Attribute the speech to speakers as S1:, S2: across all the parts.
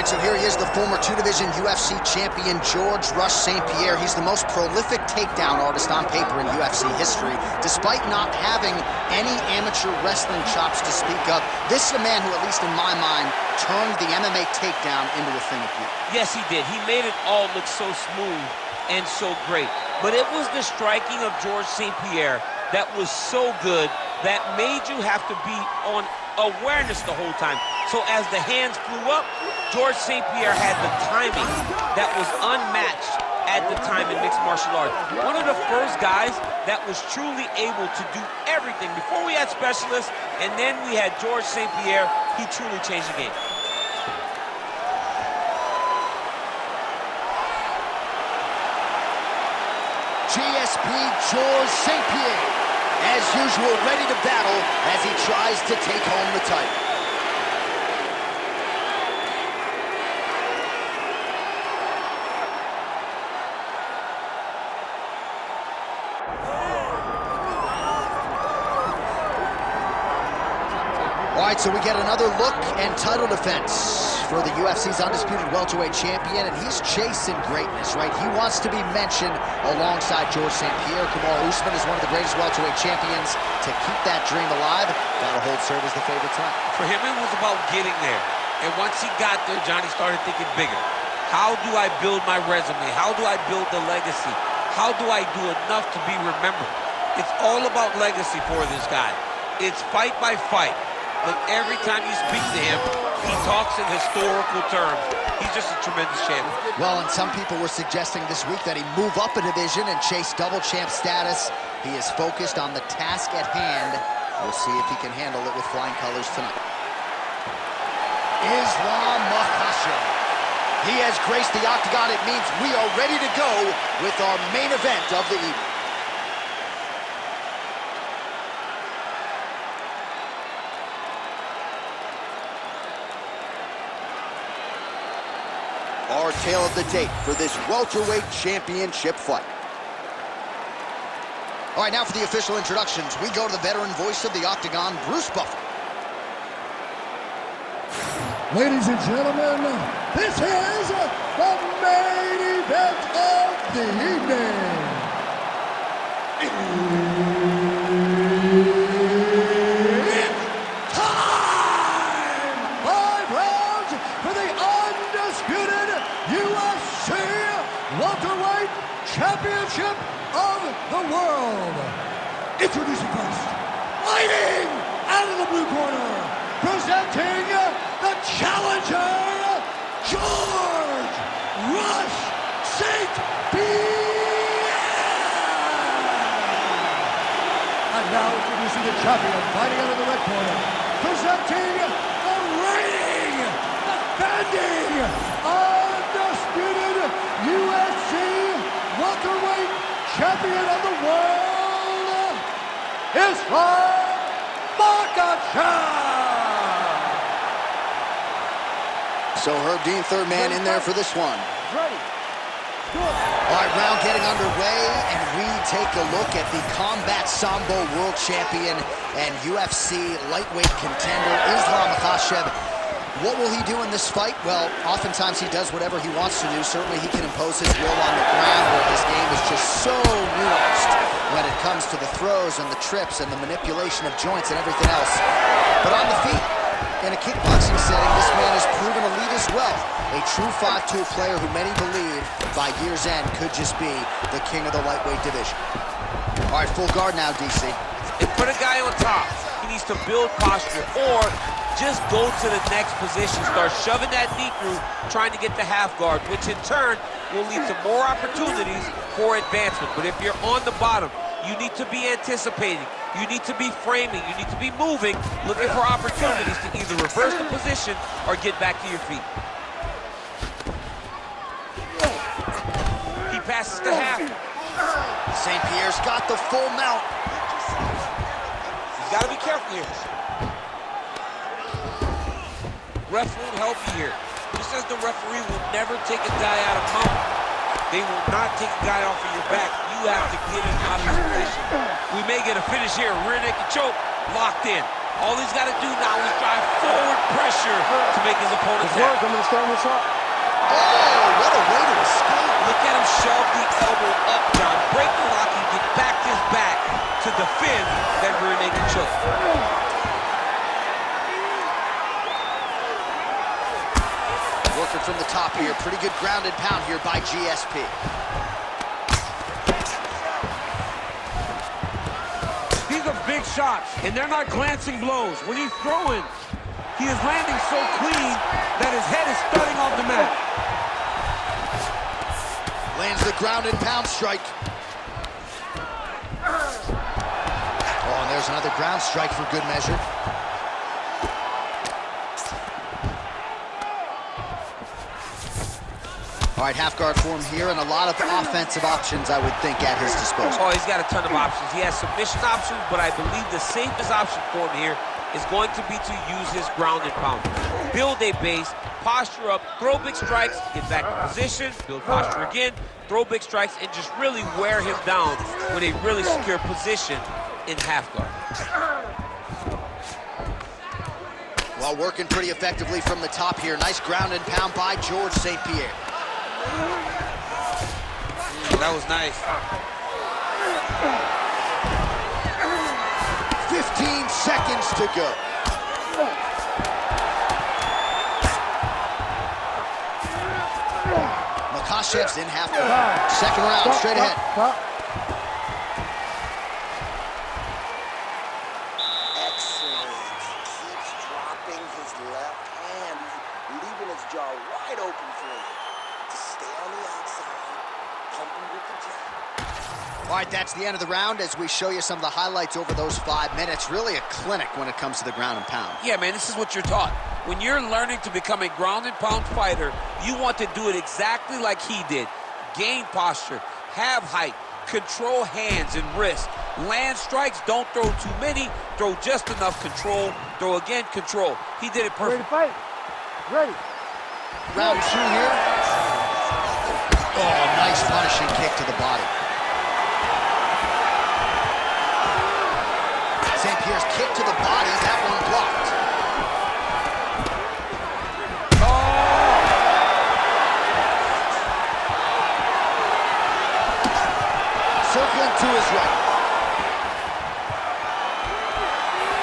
S1: right, so here he is, the former two-division UFC champion, George "Rush" St-Pierre. He's the most prolific takedown artist on paper in UFC history. Despite not having any amateur wrestling chops to speak of, this is a man who, at least in my mind, turned the MMA takedown into a thing of beauty.
S2: Yes, he did. He made it all look so smooth and so great. But it was the striking of George St-Pierre that was so good that made you have to be on awareness the whole time. So as the hands flew up, George St-Pierre had the timing that was unmatched at the time in mixed martial arts. One of the first guys that was truly able to do everything. Before we had specialists, and then we had George St-Pierre, he truly changed the game.
S1: GSP George St-Pierre, as usual, ready to battle as he tries to take home the title. All right, so we get another look and title defense for the UFC's undisputed welterweight champion, and he's chasing greatness, right? He wants to be mentioned alongside George St-Pierre. Kamaru Usman is one of the greatest welterweight champions. To keep that dream alive, gotta hold serve as the favorite tonight.
S2: For him, it was about getting there. And once he got there, Johnny started thinking bigger. How do I build my resume? How do I build the legacy? How do I do enough to be remembered? It's all about legacy for this guy. It's fight by fight. But every time you speak to him, he talks in historical terms. He's just a tremendous champion.
S1: Well, and some people were suggesting this week that he move up a division and chase double champ status. He is focused on the task at hand. We'll see if he can handle it with flying colors tonight. Islam Makhachev. He has graced the octagon. It means we are ready to go with our main event of the evening. Our tale of the tape for this welterweight championship fight. All right, now for the official introductions, we go to the veteran voice of the octagon, Bruce Buffer.
S3: Ladies and gentlemen, this is the main event of the evening. It's time! 5 rounds for the undisputed UFC welterweight championship of the world. Introducing first, fighting out of the blue corner, presenting the challenger, George "Rush" St-Pierre. And now introducing the champion, fighting out of the red corner, presenting the reigning, defending, undisputed UFC welterweight champion of the world, Islam Makhachev.
S1: So Herb Dean, third man in there for this one.
S3: Ready.
S1: All right, round getting underway, and we take a look at the Combat Sambo world champion and UFC lightweight contender, Islam Makhachev. What will he do in this fight? Well, oftentimes he does whatever he wants to do. Certainly he can impose his will on the ground, where his game is just so nuanced when it comes to the throws and the trips and the manipulation of joints and everything else. But on the feet, in a kickboxing setting, this man has proven elite as well. A true 5-tool player who many believe by year's end could just be the king of the lightweight division. All right, full guard now, DC.
S2: And put a guy on top. He needs to build posture or just go to the next position. Start shoving that knee through, trying to get the half guard, which in turn will lead to more opportunities for advancement. But if you're on the bottom, you need to be anticipating. You need to be framing. You need to be moving, looking for opportunities to either reverse the position or get back to your feet. He passes to half.
S1: St-Pierre's got the full mount.
S2: You gotta be careful here. Ref won't help you here. Just as the referee will never take a guy out of mount, they will not take a guy off of your back. You have to get him out of his position. We may get a finish here. Rear naked choke, locked in. All he's got to do now is drive forward pressure to make his opponent tap.
S4: I'm gonna stand this up.
S1: Oh, what a way to escape.
S2: Look at him shove the elbow up, John. Break the lock and get back to his back to defend that rear naked choke.
S1: Working from the top here. Pretty good ground and pound here by GSP.
S4: These are big shots, and they're not glancing blows. When he's throwing, he is landing so clean that his head is starting off the mat.
S1: Lands the ground and pound strike. Oh, and there's another ground strike for good measure. All right, half guard form here, and a lot of offensive options, I would think, at his disposal.
S2: Oh, he's got a ton of options. He has submission options, but I believe the safest option for him here is going to be to use his ground and pound. Build a base, posture up, throw big strikes, get back in position, build posture again, throw big strikes, and just really wear him down with a really secure position in half guard.
S1: Well, working pretty effectively from the top here. Nice ground and pound by George St-Pierre.
S2: That was nice.
S1: 15 seconds to go. Makhachev's in half guard. Second round, straight ahead.
S5: Excellent. Keeps dropping his left hand. He's leaving his jaw wide open for him to stay on the outside, pumping with the jab.
S1: All right, that's the end of the round as we show you some of the highlights over those 5 minutes. Really a clinic when it comes to the ground and pound.
S2: Yeah, man, this is what you're taught. When you're learning to become a ground and pound fighter, you want to do it exactly like he did. Gain posture, have height, control hands and wrists. Land strikes, don't throw too many, throw just enough, control, throw again, control. He did it perfect.
S4: Ready to fight? Ready.
S1: Round 2 here. Oh, nice punishing kick to the body. St-Pierre's kick to the body, that one blocked. Circling to his right.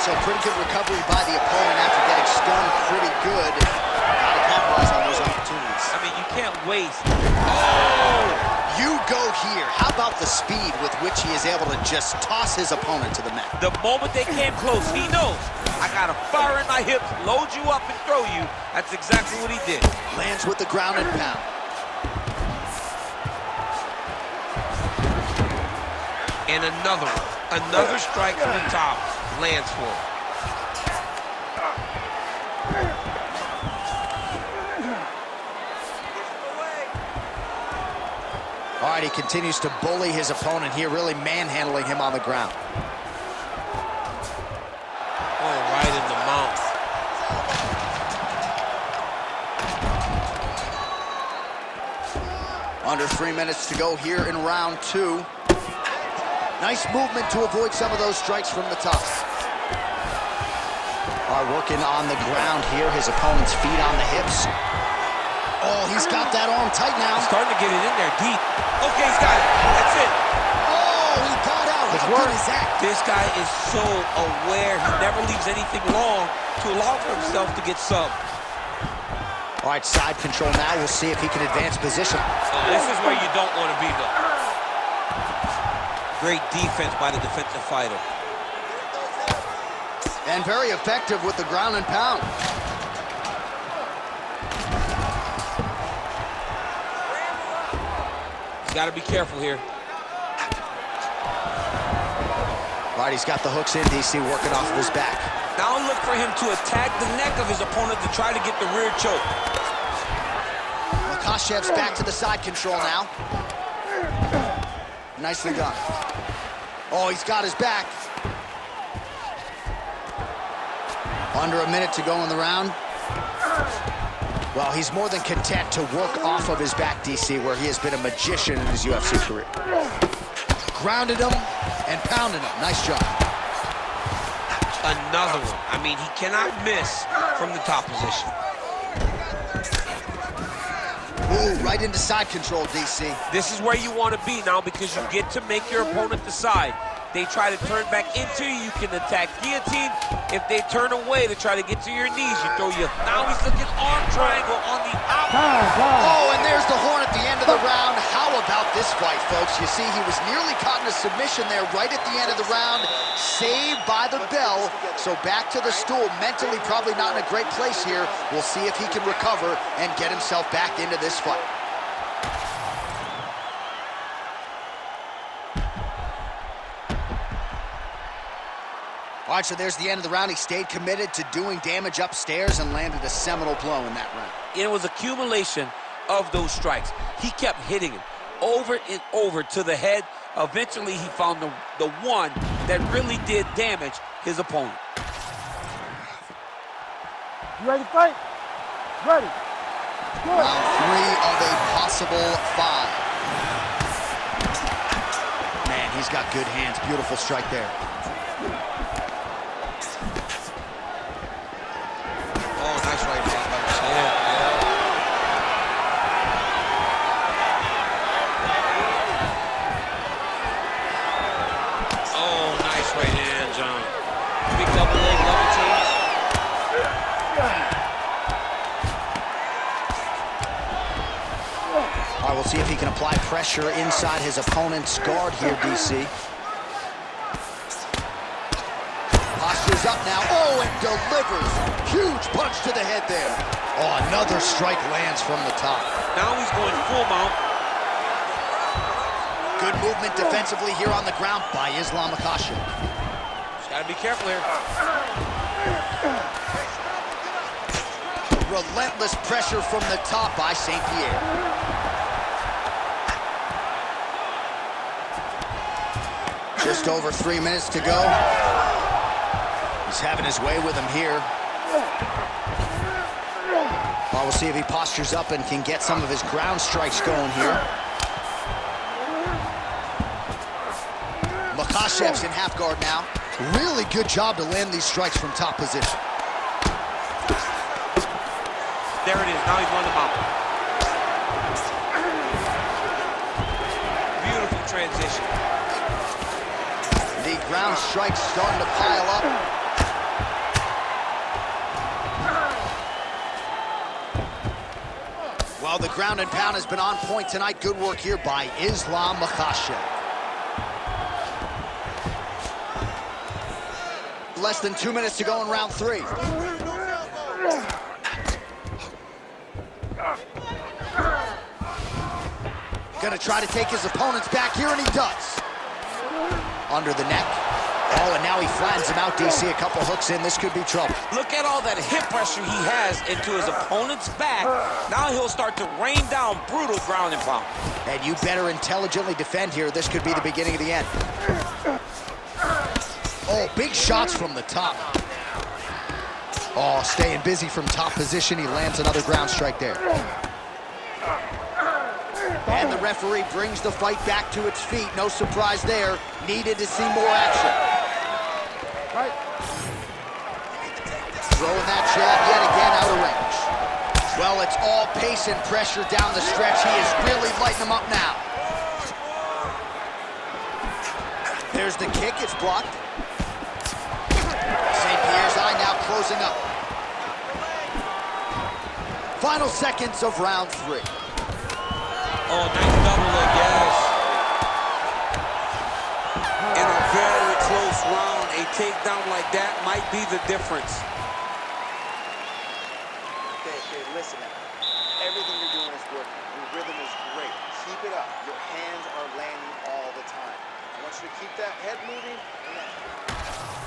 S1: So pretty good recovery by the opponent after getting stunned pretty good. Got to capitalize on those opportunities.
S2: I mean, you can't waste. Oh!
S1: You go here. How about the speed with which he is able to just toss his opponent to the mat?
S2: The moment they came close, he knows, I got a fire in my hips, load you up and throw you. That's exactly what he did.
S1: Lands with the ground and pound.
S2: And another strike from the top, lands for him.
S1: All right, he continues to bully his opponent here, really manhandling him on the ground.
S2: Oh, right in the mouth.
S1: Under 3 minutes to go here in round 2. Nice movement to avoid some of those strikes from the top. All right, working on the ground here, his opponent's feet on the hips. Oh, he's got that arm tight now.
S2: He's starting to get it in there deep. Okay, he's got it. That's it.
S1: Oh, he got out. How good is that?
S2: This guy is so aware. He never leaves anything long to allow for himself to get subbed.
S1: All right, side control now. We'll see if he can advance position.
S2: This is where you don't want to be, though. Great defense by the defensive fighter.
S1: And very effective with the ground and pound.
S2: He's got to be careful here.
S1: All right, he's got the hooks in, DC, working off of his back.
S2: Now look for him to attack the neck of his opponent to try to get the rear choke.
S1: Makhachev's back to the side control now. Nicely done. Oh, he's got his back. Under a minute to go in the round. Well, he's more than content to work off of his back, DC, where he has been a magician in his UFC career. Grounded him and pounded him. Nice job.
S2: Another one. I mean, he cannot miss from the top position.
S1: Ooh, right into side control, DC.
S2: This is where you want to be now because you get to make your opponent decide. They try to turn back into you, you can attack guillotine. If they turn away to try to get to your knees, you throw your... Now he's looking arm triangle on the outside.
S1: Oh, and there's the horn at the end of the round. How about this fight, folks? You see, he was nearly caught in a submission there right at the end of the round. Saved by the bell. So back to the stool. Mentally probably not in a great place here. We'll see if he can recover and get himself back into this fight. All right, so there's the end of the round. He stayed committed to doing damage upstairs and landed a seminal blow in that round.
S2: It was accumulation of those strikes. He kept hitting him over and over to the head. Eventually, he found the one that really did damage his opponent.
S6: You ready to fight? Ready. Good.
S1: Round 3 of a possible 5. Man, he's got good hands. Beautiful strike there.
S2: Nice right hand. Oh, nice right hand, John. Big double leg levitates.
S1: All right, we'll see if he can apply pressure inside his opponent's guard here, DC. Postures up now. Oh, and delivers. Huge punch to the head there. Oh, another strike lands from the top.
S2: Now he's going full mount.
S1: Good movement defensively here on the ground by Islam Makhachev.
S2: Just gotta be careful here.
S1: Relentless pressure from the top by St-Pierre. Just over 3 minutes to go. He's having his way with him here. Well, we'll see if he postures up and can get some of his ground strikes going here. Makhachev's in half guard now. Really good job to land these strikes from top position.
S2: There it is. Now he's on the mount. Beautiful transition.
S1: The ground strikes starting to pile up. Well, the ground and pound has been on point tonight. Good work here by Islam Makhachev. Less than 2 minutes to go in round 3. Gonna try to take his opponents back here, and he does. Under the neck. Oh, and now he flattens him out, DC. A couple hooks in. This could be trouble.
S2: Look at all that hip pressure he has into his opponent's back. Now he'll start to rain down brutal ground and pound.
S1: And you better intelligently defend here. This could be the beginning of the end. Oh, big shots from the top. Oh, staying busy from top position. He lands another ground strike there. And the referee brings the fight back to its feet. No surprise there. Needed to see more action.
S6: Right.
S1: Throwing that jab yet again out of range. Well, it's all pace and pressure down the stretch. He is really lighting them up now. There's the kick. It's blocked. St-Pierre's eye now closing up. Final seconds of round 3.
S2: Oh, nice double leg, yes.
S4: In a very close round, a takedown like that might be the difference.
S5: Okay, listen now. Everything you're doing is working. Your rhythm is great. Keep it up. Your hands are landing all the time. I want you to keep that head moving.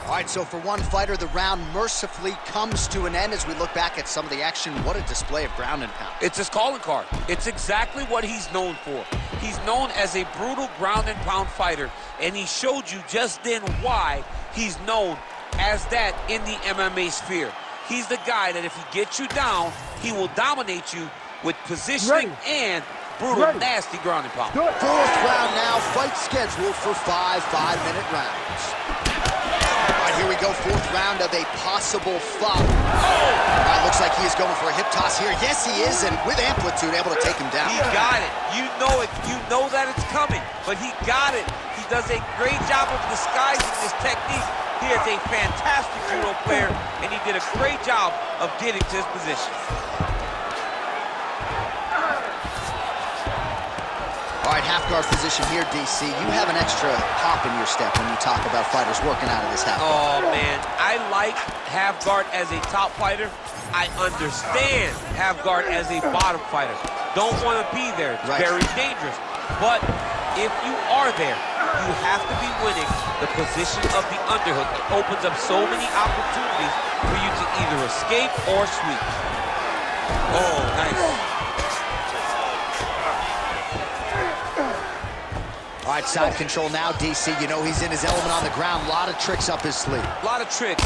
S1: All right, so for one fighter, the round mercifully comes to an end as we look back at some of the action. What a display of ground and pound.
S2: It's his calling card. It's exactly what he's known for. He's known as a brutal ground and pound fighter, and he showed you just then why he's known as that in the MMA sphere. He's the guy that if he gets you down, he will dominate you with positioning and brutal, nasty ground and pound.
S1: Fourth round now, fight scheduled for 5 5-minute rounds. All right, here we go, fourth round of a possible fight. Oh! Looks like he is going for a hip toss here. Yes, he is, and with amplitude, able to take him down.
S2: He got it. You know it. You know that it's coming, but he got it. He does a great job of disguising this technique. He is a fantastic judo player, and he did a great job of getting to his position.
S1: All right, half guard position here, DC. You have an extra hop in your step when you talk about fighters working out of this half guard.
S2: Oh, man. I like half guard as a top fighter. I understand half guard as a bottom fighter. Don't want to be there. It's very dangerous. But if you are there, you have to be winning the position of the underhook. It opens up so many opportunities for you to either escape or sweep. Oh, nice.
S1: All right, side control now, DC. You know he's in his element on the ground. A lot of tricks up his sleeve.
S2: A lot of tricks.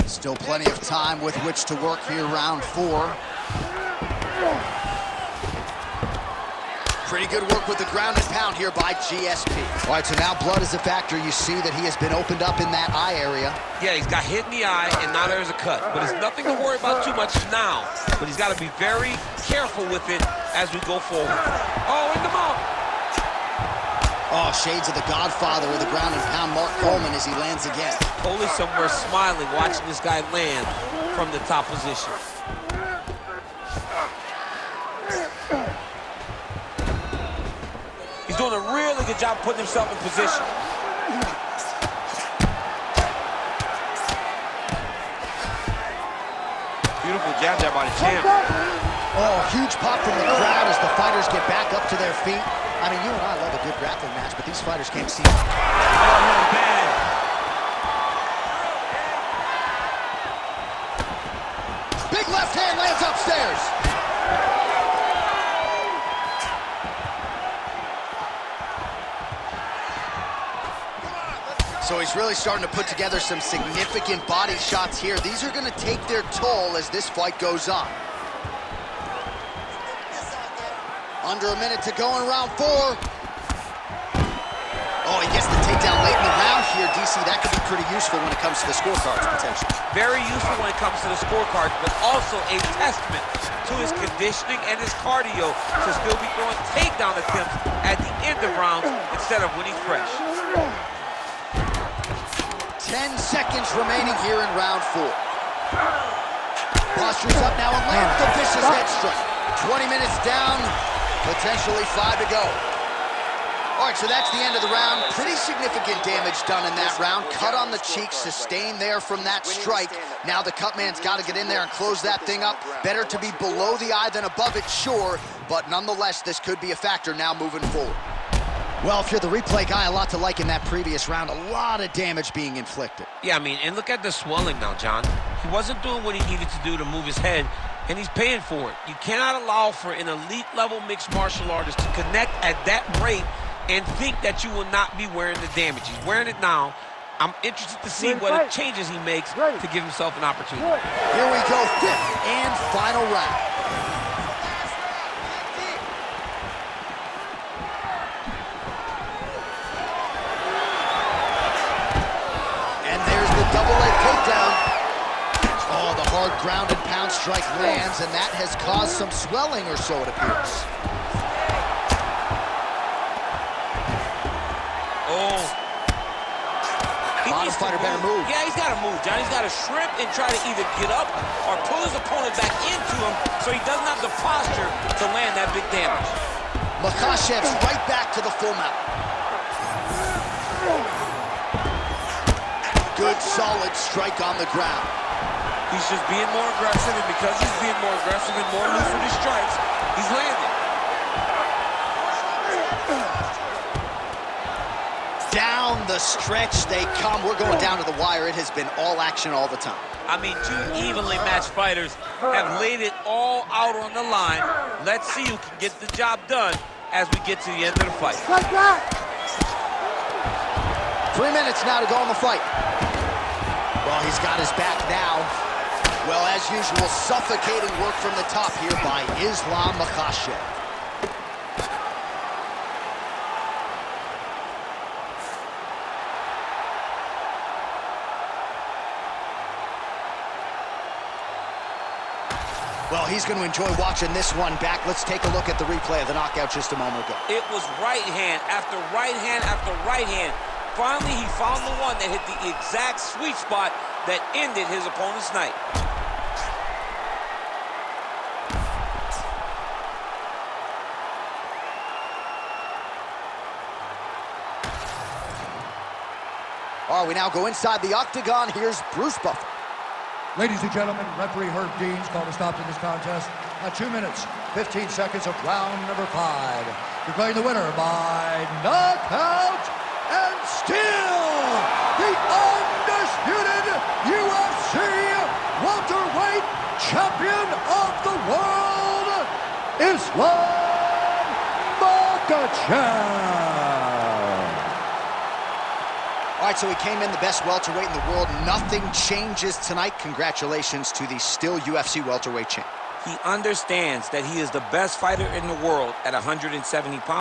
S1: Still plenty of time with which to work here, round 4. Pretty good work with the ground and pound here by GSP. All right, so now blood is a factor. You see that he has been opened up in that eye area.
S2: Yeah, he's got hit in the eye, and now there's a cut. But it's nothing to worry about too much now. But he's got to be very careful with it as we go forward. Oh, in the mouth.
S1: Oh, shades of the Godfather of the ground and pound, Mark Coleman, as he lands again.
S2: Totally somewhere smiling, watching this guy land from the top position. He's doing a really good job putting himself in position. Beautiful jab there by the champ.
S1: Oh, huge pop from the crowd as the fighters get back up to their feet. I mean, you and I love a good grappling match, but these fighters can't see it.
S2: Oh, no, bad.
S1: Big left hand lands upstairs. So he's really starting to put together some significant body shots here. These are going to take their toll as this fight goes on. Under a minute to go in round 4. Oh, he gets the takedown late in the round here, DC. That could be pretty useful when it comes to the scorecards, potentially.
S2: Very useful when it comes to the scorecards, but also a testament to his conditioning and his cardio to still be throwing takedown attempts at the end of rounds instead of when he's fresh.
S1: 10 seconds remaining here in round 4. Postures up now and lands the vicious head strike. 20 minutes down, potentially 5 to go. All right, so that's the end of the round. Pretty significant damage done in that round. Cut on the cheek, sustained there from that strike. Now the cut man's got to get in there and close that thing up. Better to be below the eye than above it, sure, but nonetheless, this could be a factor now moving forward. Well, if you're the replay guy, a lot to like in that previous round. A lot of damage being inflicted.
S2: Yeah, I mean, and look at the swelling now, John. He wasn't doing what he needed to do to move his head, and he's paying for it. You cannot allow for an elite-level mixed martial artist to connect at that rate and think that you will not be wearing the damage. He's wearing it now. I'm interested to see what changes he makes to give himself an opportunity.
S1: Here we go, 5th and final round. Double leg takedown. Oh, the hard ground and pound strike lands, and that has caused some swelling or so, it appears.
S2: Oh.
S1: Bottom fighter better move.
S2: Yeah, he's got to move, John. He's got to shrimp and try to either get up or pull his opponent back into him so he doesn't have the posture to land that big damage.
S1: Makhachev's right back to the full mount. Good, solid strike on the ground.
S2: He's just being more aggressive, and because he's being more aggressive and more loose with his strikes, he's landing.
S1: Down the stretch they come. We're going down to the wire. It has been all action all the time.
S2: I mean, 2 evenly matched fighters have laid it all out on the line. Let's see who can get the job done as we get to the end of the fight.
S1: 3 minutes now to go in the fight. Well, he's got his back now. Well, as usual, suffocating work from the top here by Islam Makhachev. Well, he's going to enjoy watching this one back. Let's take a look at the replay of the knockout just a moment ago.
S2: It was right hand after right hand after right hand. Finally, he found the one that hit the exact sweet spot that ended his opponent's night.
S1: All right, we now go inside the octagon. Here's Bruce Buffer.
S3: Ladies and gentlemen, referee Herb Dean's called a stop to this contest at 2 minutes, 15 seconds of round number 5. Declaring the winner by knockout and still the undisputed UFC welterweight champion of the world, Islam Makhachev.
S1: All right, so he came in the best welterweight in the world. Nothing changes tonight. Congratulations to the still UFC welterweight champ.
S2: He understands that he is the best fighter in the world at 170 pounds.